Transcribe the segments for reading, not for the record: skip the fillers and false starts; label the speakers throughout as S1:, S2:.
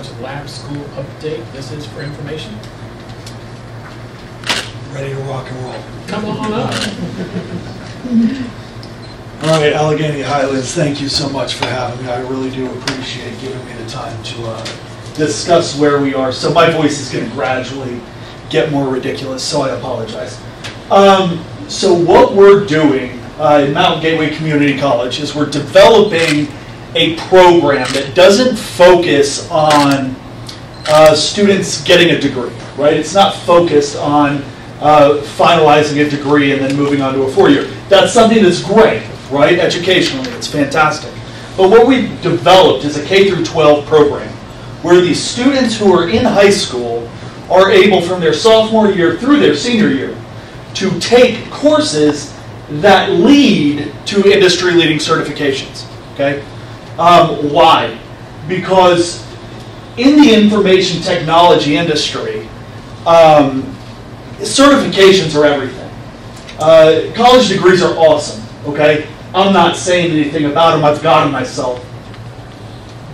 S1: College Lab School update. This is for information.
S2: Ready to rock and roll.
S1: Come on up.
S2: All right, Alleghany Highlands, thank you so much for having me. I really do appreciate giving me the time to discuss where we are. So my voice is going to gradually get more ridiculous, so I apologize. So what we're doing in Mountain Gateway Community College is we're developing a program that doesn't focus on students getting a degree, right? It's not focused on finalizing a degree and then moving on to a four-year. That's something that's great, right? Educationally, it's fantastic. But what we've developed is a K through 12 program where the students who are in high school are able from their sophomore year through their senior year to take courses that lead to industry-leading certifications, okay? Why? Because in the information technology industry, certifications are everything. College degrees are awesome, okay? I'm not saying anything about them, I've got them myself.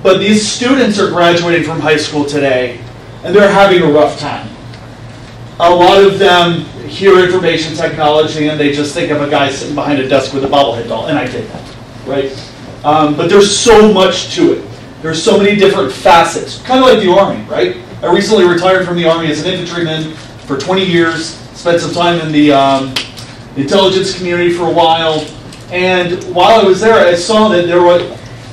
S2: But these students are graduating from high school today, and they're having a rough time. A lot of them hear information technology, and they just think of a guy sitting behind a desk with a bobblehead doll, and I get that, right? But there's so much to it. There's so many different facets, kind of like the Army, right? I recently retired from the Army as an infantryman for 20 years, spent some time in the intelligence community for a while, and while I was there, I saw that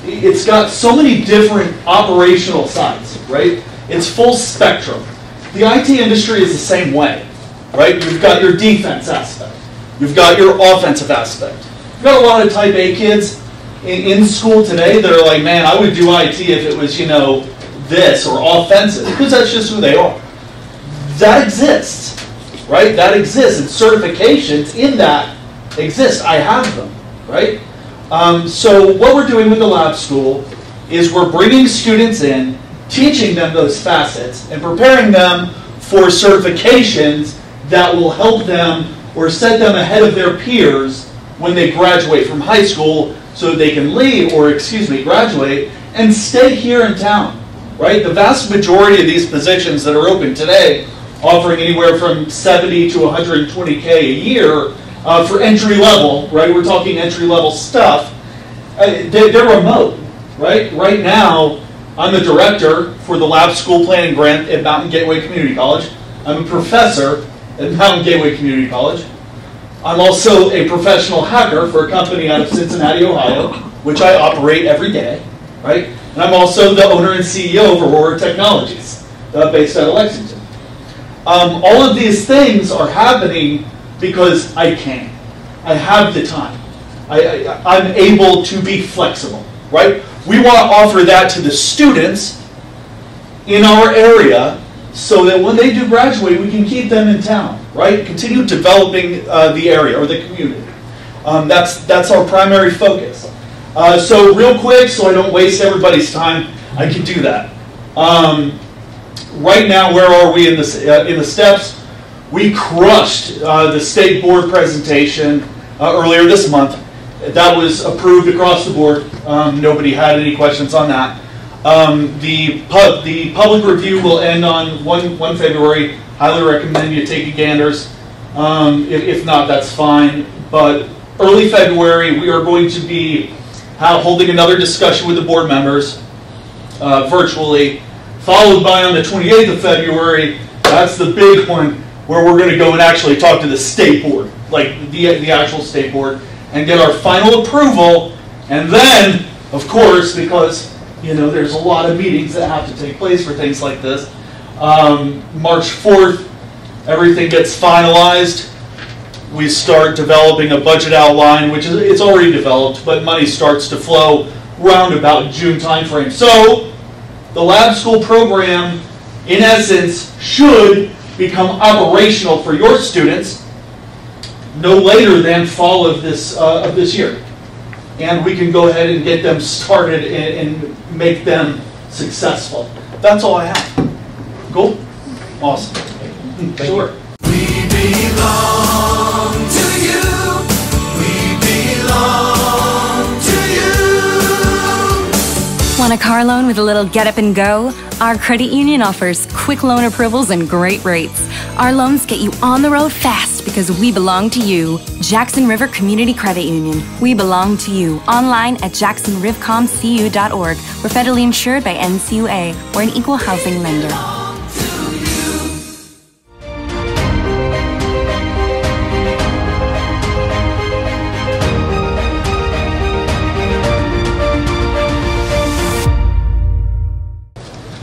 S2: it's got so many different operational sides, right? It's full spectrum. The IT industry is the same way, right? You've got your defense aspect. You've got your offensive aspect. You've got a lot of type A kids in school today that are like, man, I would do IT if it was, you know, this or offensive, because that's just who they are. That exists, right? That exists, and certifications in that exist. I have them, right? So what we're doing with the lab school is we're bringing students in, teaching them those facets, and preparing them for certifications that will help them or set them ahead of their peers when they graduate from high school so they can leave, or graduate and stay here in town, right? The vast majority of these positions that are open today, offering anywhere from 70 to 120K a year for entry level, right? We're talking entry level stuff. They're remote, right? Right now, I'm the director for the Lab School Planning Grant at Mountain Gateway Community College. I'm a professor at Mountain Gateway Community College. I'm also a professional hacker for a company out of Cincinnati, Ohio, which I operate every day, right? And I'm also the owner and CEO of Aurora Technologies, based out of Lexington. All of these things are happening because I can. I have the time. I'm able to be flexible, right? We want to offer that to the students in our area so that when they do graduate, we can keep them in town, right? Continue developing the area or the community. That's our primary focus. So real quick, so I don't waste everybody's time, I can do that. Right now, where are we in the steps? We crushed the state board presentation earlier this month. That was approved across the board. Nobody had any questions on that. The public review will end on 1 February. Highly recommend you take a ganders. If not, that's fine. But early February, we are going to be holding another discussion with the board members virtually, followed by on the 28th of February, that's the big one, where we're going to go and actually talk to the state board, like the actual state board, and get our final approval. And then, of course, because there's a lot of meetings that have to take place for things like this, March 4th, everything gets finalized. We start developing a budget outline, which it's already developed, but money starts to flow around about June timeframe. So the lab school program, in essence, should become operational for your students no later than fall of this year. And we can go ahead and get them started and make them successful. That's all I have. Cool? Awesome. Sure.
S3: We belong to you. We belong to you.
S4: Want a car loan with a little get up and go? Our credit union offers quick loan approvals and great rates. Our loans get you on the road fast because we belong to you. Jackson River Community Credit Union. We belong to you. Online at jacksonrivcomcu.org. We're federally insured by NCUA. We're an equal housing lender.